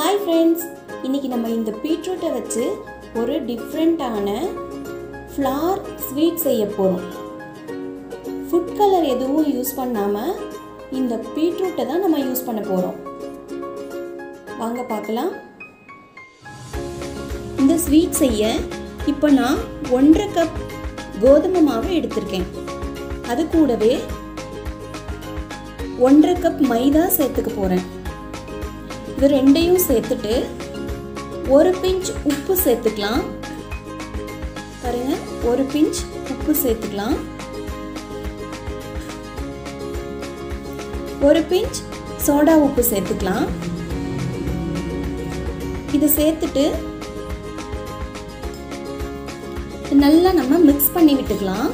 Hi friends, இன்னைக்கு நம்ம இந்த பீட்ரூட்டை வச்சு ஒரு டிஃப்ரெண்டான ஃப்ளார் ஸ்வீட் செய்ய போறோம். ஃபுட் கலர் எதுவும் யூஸ் பண்ணாம இந்த பீட்ரூட்டை தான் நம்ம யூஸ் பண்ண போறோம். வாங்க பார்க்கலாம். இந்த ஸ்வீட் செய்ய இப்போ நான் 1.5 கப் கோதுமை மாவு எடுத்துர்க்கேன். அது கூடவே 1.5 கப் மைதா சேர்த்துக்க போறேன். இது ரெண்டையும் சேர்த்துட்டு ஒரு பிஞ்ச் உப்பு சேர்த்துக்கலாம். பாருங்க, ஒரு பிஞ்ச் உப்பு சேர்த்துக்கலாம். ஒரு பிஞ்ச் சோடா உப்பு சேர்த்துக்கலாம். இது சேர்த்துட்டு நல்லா நம்ம மிக்ஸ் பண்ணி விட்டுக்கலாம்.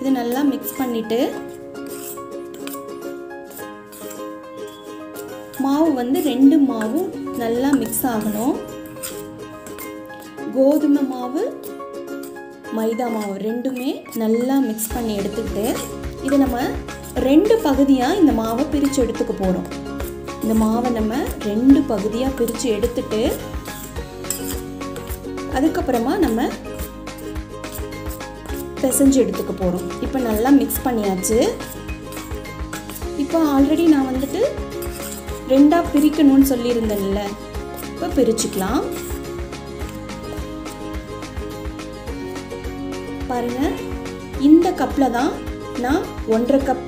இது நல்லா மிக்ஸ் பண்ணிட்டு மாவு வந்து ரெண்டு மாவும் நல்லா மிக்ஸ் ஆகணும். கோதுமை மாவு மைதா மாவு ரெண்டுமே நல்லா மிக்ஸ் பண்ணி எடுத்துக்கிட்டு இதை நம்ம ரெண்டு பகுதியாக இந்த மாவை பிரித்து எடுத்துக்க போகிறோம். இந்த மாவை நம்ம ரெண்டு பகுதியாக பிரித்து எடுத்துட்டு அதுக்கப்புறமா நம்ம பிசைஞ்சு எடுத்துக்க போகிறோம். இப்போ நல்லா மிக்ஸ் பண்ணியாச்சு. இப்போ ஆல்ரெடி நான் வந்துட்டு ரெண்டாக பிரிக்கணும்னு சொல்லியிருந்தேன்ல, இப்போ பிரிச்சுக்கலாம். பாருங்க, இந்த கப்பில் தான் நான் 1.5 கப்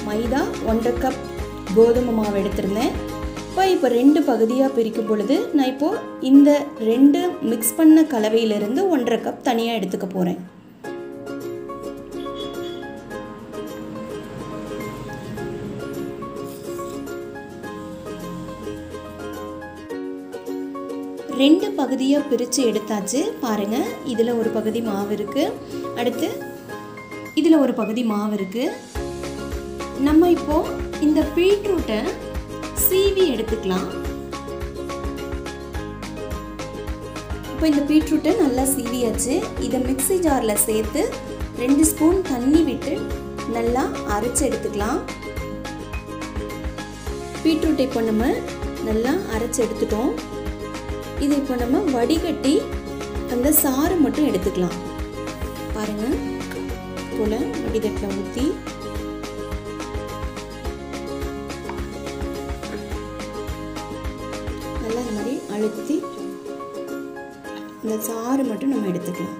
மைதா 1.5 கப் கோதுமை மாவு எடுத்திருந்தேன். இப்போ ரெண்டு பகுதியாக பிரிக்கும் பொழுது நான் இப்போது இந்த ரெண்டு மிக்ஸ் பண்ண கலவையிலிருந்து 1.5 கப் தனியாக எடுத்துக்க போகிறேன். ரெண்டு பகுதியாக பிரித்து எடுத்தாச்சு. பாருங்கள், இதில் ஒரு பகுதி மாவு இருக்குது, அடுத்து இதில் ஒரு பகுதி மாவு இருக்குது. நம்ம இப்போது இந்த பீட்ரூட்டை சீவி எடுத்துக்கலாம். இப்போ இந்த பீட்ரூட்டை நல்லா சீவியாச்சு. இதை மிக்ஸி ஜாரில் சேர்த்து 2 ஸ்பூன் தண்ணி விட்டு நல்லா அரைச்சி எடுத்துக்கலாம். பீட்ரூட்டை இப்போ நம்ம நல்லா அரைச்சி எடுத்துட்டோம். இது இப்போ நம்ம வடிகட்டி அந்த சாறு மட்டும் எடுத்துக்கலாம். பாருங்க, போல வடிகட்டில் ஊற்றி நல்லா இந்த மாதிரி அழுத்தி இந்த சாறு மட்டும் நம்ம எடுத்துக்கலாம்.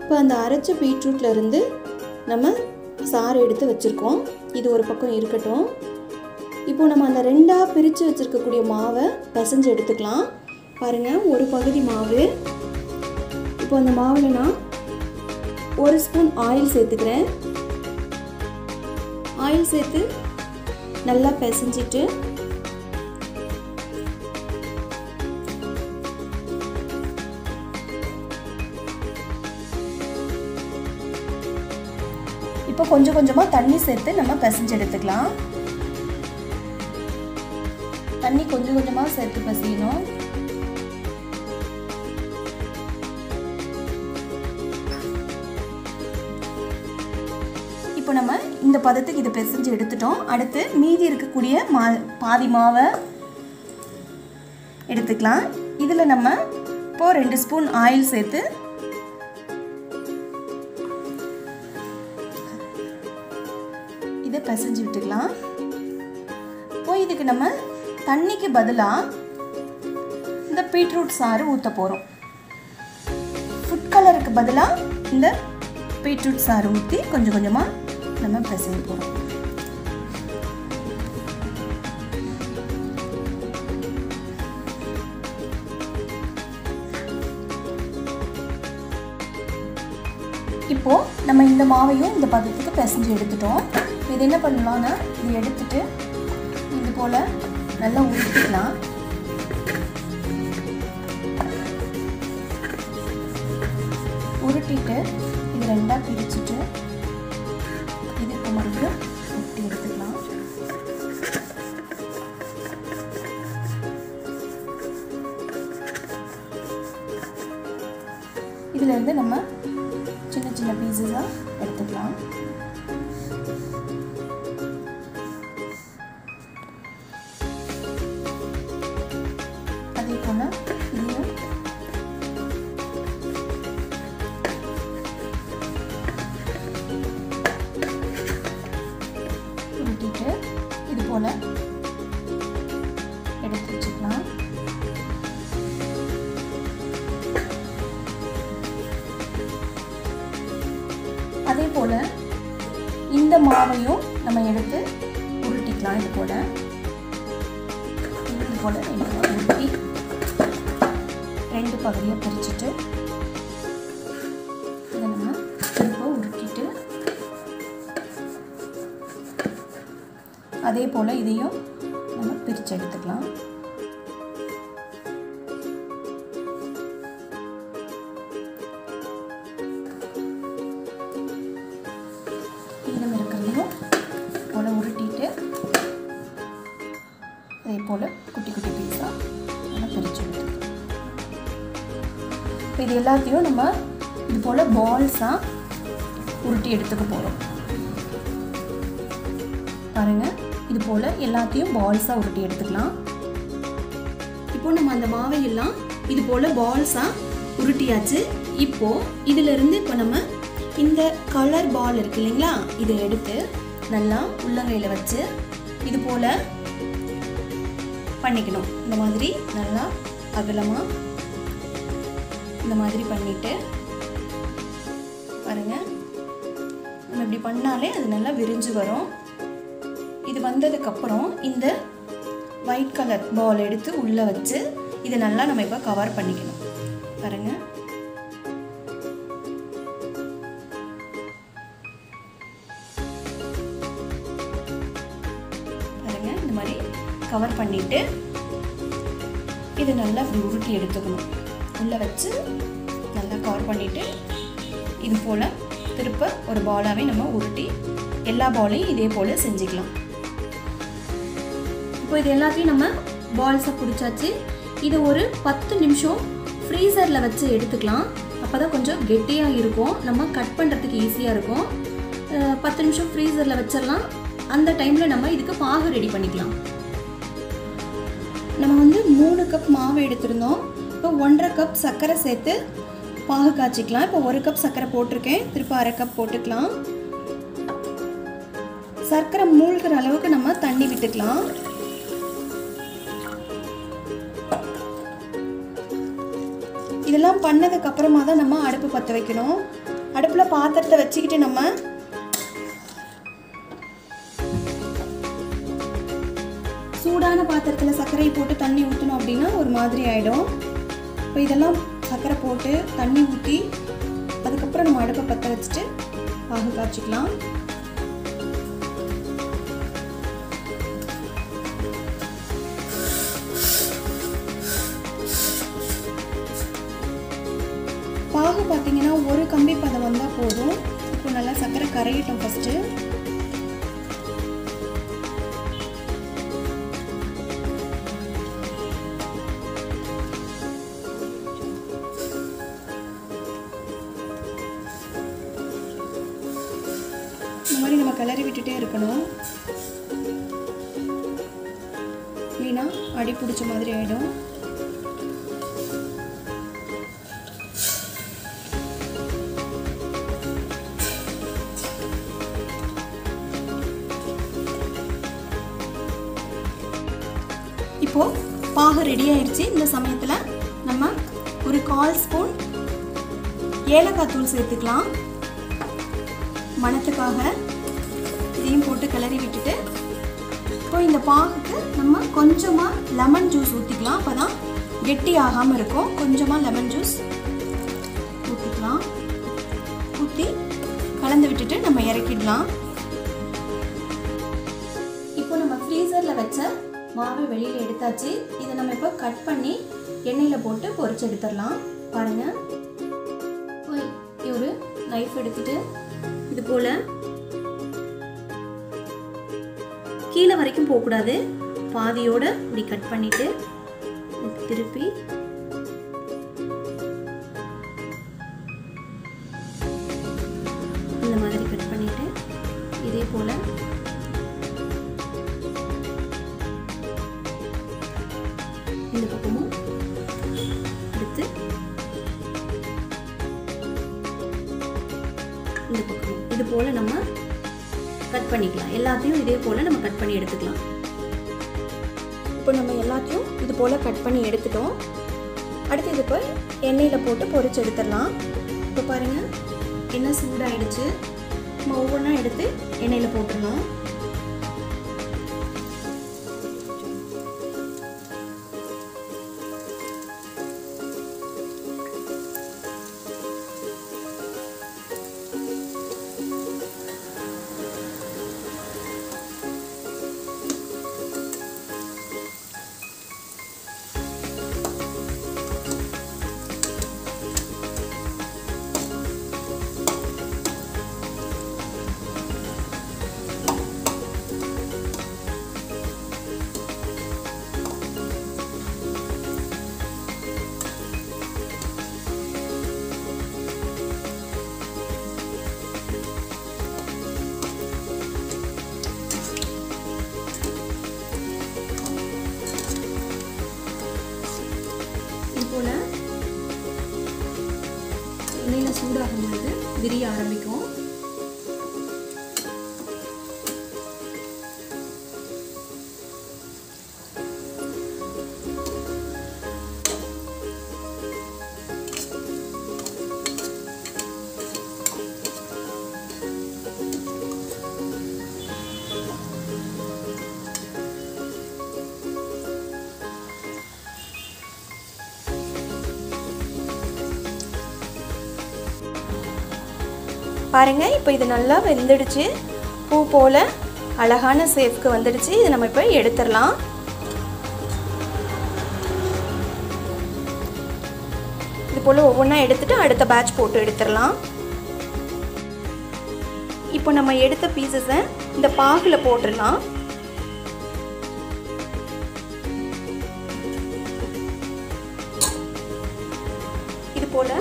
இப்போ அந்த அரைச்ச பீட்ரூட்ல இருந்து நம்ம சாறு எடுத்து வச்சிருக்கோம். இது ஒரு பக்கம் இருக்கட்டும். இப்போ நம்ம அந்த ரெண்டாக பிரித்து வச்சுருக்கக்கூடிய மாவை பிசைஞ்சு எடுத்துக்கலாம். பாருங்கள், ஒரு பகுதி மாவு. இப்போ அந்த மாவில் நான் 1 ஸ்பூன் ஆயில் சேர்த்துக்கிறேன். ஆயில் சேர்த்து நல்லா பிசைஞ்சிட்டு இப்போ கொஞ்சம் கொஞ்சமாக தண்ணி சேர்த்து நம்ம பிசைஞ்சு எடுத்துக்கலாம். தண்ணி கொஞ்சம் கொஞ்சமாக சேர்த்து பிசையணும். இப்போ நம்ம இந்த பதத்துக்கு இதை பிசைஞ்சு எடுத்துட்டோம். அடுத்து மீதி இருக்கக்கூடிய பாதி மாவை எடுத்துக்கலாம். இதில் நம்ம இப்போ 2 ஸ்பூன் ஆயில் சேர்த்து இதை பிசைஞ்சு விட்டுக்கலாம். இப்போ இதுக்கு நம்ம தண்ணிக்கு பதிலாக இந்த பீட்ரூட் சாறு ஊற்ற போகிறோம். ஃபுட் கலருக்கு பதிலாக இந்த பீட்ரூட் சாறு ஊற்றி கொஞ்சம் கொஞ்சமாக நம்ம பிசைய போகிறோம். இப்போது நம்ம இந்த மாவையும் இந்த பதத்துக்கு பிசைஞ்சு எடுத்துட்டோம். இது என்ன பண்ணலாம்னா, இது எடுத்துட்டு இது போல் நல்லா உருட்டிக்கலாம். உருட்டிட்டு இது ரெண்டாக பிரிச்சுட்டு இதுக்கு மறுபடியும் உருட்டி எடுத்துக்கலாம். இதிலேருந்து நம்ம சின்ன சின்ன பீஸஸாக எடுத்துக்கலாம். போல் எடுத்து வச்சுக்கலாம். அதே போல் இந்த மாவையும் நம்ம எடுத்து உருட்டிக்கலாம். இது போல் உருட்டி 2 பகுதியாக பிரிச்சுட்டு இதை நம்ம திரும்ப உருட்டிட்டு அதே போல் இதையும் நம்ம பிரித்து எடுத்துக்கலாம். மீதம் இருக்கிறதையும் போல் உருட்டிட்டு அதே போல் குட்டி குட்டி பீஸாக நம்ம பிரித்து எடுத்துக்கலாம். இப்போ இது எல்லாத்தையும் நம்ம இது போல் பால்ஸாக உருட்டி எடுத்துக்க போகிறோம். பாருங்கள், இது போல் எல்லாத்தையும் பால்ஸாக உருட்டி எடுத்துக்கலாம். இப்போ நம்ம அந்த மாவையெல்லாம் இது போல் பால்ஸாக உருட்டியாச்சு. இப்போது இதிலிருந்து இப்போ நம்ம இந்த கலர் பால் இருக்கு இல்லைங்களா, இதை எடுத்து நல்லா உள்ளங்கையில் வச்சு இது போல் பண்ணிக்கணும். இந்த மாதிரி நல்லா அகலமாக இந்த மாதிரி பண்ணிவிட்டு பாருங்கள், நம்ம இப்படி பண்ணாலே அது நல்லா விரிஞ்சு வரும். இது வந்ததுக்கப்புறம் இந்த ஒயிட் கலர் பால் எடுத்து உள்ளே வச்சு இதை நல்லா நம்ம இப்போ கவர் பண்ணிக்கணும். பாருங்கள், பாருங்கள், இந்த மாதிரி கவர் பண்ணிவிட்டு இது நல்லா இப்படி உருட்டி எடுத்துக்கணும். உள்ளே வச்சு நல்லா கவர் பண்ணிவிட்டு இது போல் திருப்ப ஒரு பாலாகவே நம்ம உருட்டி எல்லா பாலையும் இதே போல் செஞ்சுக்கலாம். இப்போ இது எல்லாத்தையும் நம்ம பால்ஸை பிடிச்சாச்சு. இது ஒரு 10 நிமிஷம் ஃப்ரீசரில் வச்சு எடுத்துக்கலாம். அப்போ தான் கொஞ்சம் கெட்டியாக இருக்கும், நம்ம கட் பண்ணுறதுக்கு ஈஸியாக இருக்கும். 10 நிமிஷம் ஃப்ரீசரில் வச்சிடலாம். அந்த டைமில் நம்ம இதுக்கு பாகு ரெடி பண்ணிக்கலாம். நம்ம வந்து 3 கப் மாவு எடுத்திருந்தோம். இப்போ 1.5 கப் சர்க்கரை சேர்த்து பாகு காய்ச்சிக்கலாம். இப்போ 1 கப் சர்க்கரை போட்டிருக்கேன், திருப்ப 1/2 கப் போட்டுக்கலாம். சர்க்கரை மூழ்கிற அளவுக்கு நம்ம தண்ணி விட்டுக்கலாம். இதெல்லாம் பண்ணதுக்கு அப்புறமா தான் நம்ம அடுப்பு பற்ற வைக்கணும். அடுப்பில் பாத்திரத்தை வச்சுக்கிட்டு நம்ம சூடான பாத்திரத்தில் சர்க்கரையை போட்டு தண்ணி ஊற்றணும் அப்படின்னா ஒரு மாதிரி ஆகிடும். இப்போ இதெல்லாம் சர்க்கரை போட்டு தண்ணி ஊற்றி அதுக்கப்புறம் நம்ம அடுப்பை பற்ற வச்சுட்டு பாகு காய்ச்சிக்கலாம். பாகு பார்த்தீங்கன்னா ஒரு கம்பி பதம் வந்தால் போதும். இப்போ நல்லா சர்க்கரை கரையிட்டோம். ஃபஸ்ட்டு இந்த மாதிரி நம்ம கிளறி விட்டுட்டே இருக்கணும், இல்லைன்னா அடி பிடிச்ச மாதிரி ஆகிடும். இப்போது பாகு ரெடி ஆயிடுச்சு. இந்த சமயத்தில் நம்ம ஒரு 1/4 ஸ்பூன் ஏலக்காய் தூள் சேர்த்துக்கலாம். மணத்துக்காக இதையும் போட்டு கிளறி விட்டுட்டு இப்போ இந்த பாகுக்கு நம்ம கொஞ்சமாக லெமன் ஜூஸ் ஊற்றிக்கலாம். அப்போ தான் கெட்டி ஆகாமல் இருக்கும். கொஞ்சமாக லெமன் ஜூஸ் ஊற்றிக்கலாம். ஊற்றி கலந்து விட்டுட்டு நம்ம இறக்கிடலாம். இப்போ நம்ம ஃப்ரீசரில் வச்ச மாவை வெளியில் எடுத்தாச்சு. இதை நம்ம இப்போ கட் பண்ணி எண்ணெயில் போட்டு பொரிச்சு எடுத்துடலாம். பாருங்கள், ஒரு நைஃப் எடுத்துட்டு இது போல் கீழே வரைக்கும் போகக்கூடாது, பாதியோட இப்படி கட் பண்ணிட்டு திருப்பி இந்த மாதிரி கட் பண்ணிட்டு இதே போல் இந்த பக்கமும் எடுத்து இந்த பக்கமும் இது போல் நம்ம கட் பண்ணிக்கலாம். எல்லாத்தையும் இதே போல் நம்ம கட் பண்ணி எடுத்துக்கலாம். இப்போ நம்ம எல்லாத்தையும் இது போல் கட் பண்ணி எடுத்துட்டோம். அடுத்து இது போய் எண்ணெயில் போட்டு பொரிச்சு எடுத்துடலாம். இப்போ பாருங்கள், எண்ணெய் சூடாகிடுச்சு. நம்ம ஒவ்வொன்றா எடுத்து எண்ணெயில் போட்டுடலாம். போல் எண்ணெயில் சூடாகும் பொழுது விரிய ஆரம்பிக்கும். பாருங்கள், இப்போ இது நல்லா வெந்துடுச்சு. பூ போல் அழகான ஷேப்க்கு வந்துடுச்சு. இது நம்ம இப்போ எடுத்துடலாம். இது போல் ஒவ்வொன்றா எடுத்துட்டு அடுத்த பேட்ச் போட்டு எடுத்துடலாம். இப்போ நம்ம எடுத்த பீசஸை இந்த பாகில் போட்டுடலாம். இது போல்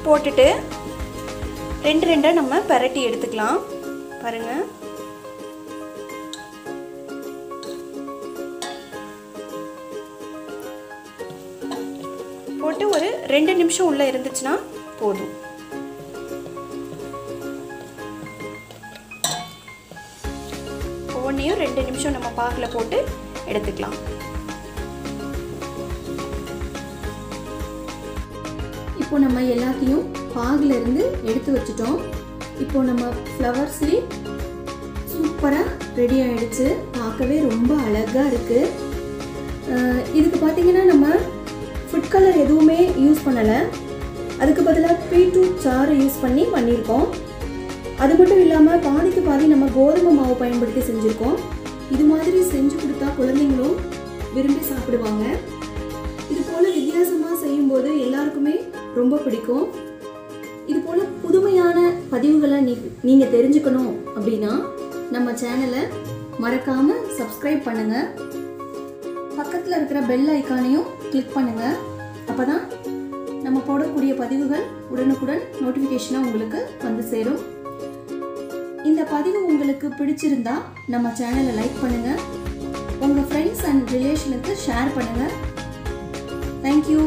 போட்டுட்டு ரெண்டு ரெண்டாக நம்ம பரட்டி எடுத்துக்கலாம். பாருங்கள், போட்டு ஒரு 2 நிமிஷம் உள்ளே இருந்துச்சுன்னா போதும். ஒவ்வொன்றையும் 2 நிமிஷம் நம்ம பாகில் போட்டு எடுத்துக்கலாம். இப்போ நம்ம எல்லாத்தையும் பாகில் இருந்து எடுத்து வச்சுட்டோம். இப்போ நம்ம ஃப்ளவர் ஸ்வீட் சூப்பராக ரெடி ஆகிடுச்சு. பார்க்கவே ரொம்ப அழகாக இருக்குது. இதுக்கு பார்த்திங்கன்னா நம்ம ஃபுட் கலர் எதுவுமே யூஸ் பண்ணலை. அதுக்கு பதிலாக பீட்ரூட் சாறு யூஸ் பண்ணியிருக்கோம். அது மட்டும் இல்லாமல் பாதிக்கு பாதி நம்ம கோதுமை மாவு பயன்படுத்தி செஞ்சுருக்கோம். இது மாதிரி செஞ்சு கொடுத்தா குழந்தைங்களும் விரும்பி சாப்பிடுவாங்க. இது போல் வித்தியாசமாக செய்யும்போது எல்லாருக்குமே ரொம்ப பிடிக்கும். இது போல் புதுமையான பதிவுகளை நீங்கள் தெரிஞ்சுக்கணும் அப்படின்னா நம்ம சேனலை மறக்காமல் சப்ஸ்கிரைப் பண்ணுங்கள். பக்கத்தில் இருக்கிற பெல் ஐக்கானையும் கிளிக் பண்ணுங்கள். அப்போ தான் நம்ம போடக்கூடிய பதிவுகள் உடனுக்குடன் நோட்டிஃபிகேஷனாக உங்களுக்கு வந்து சேரும். இந்த பதிவு உங்களுக்கு பிடிச்சிருந்தா நம்ம சேனலை லைக் பண்ணுங்கள். உங்கள் ஃப்ரெண்ட்ஸ் அண்ட் ரிலேஷனுக்கு ஷேர் பண்ணுங்கள். தேங்க்யூ.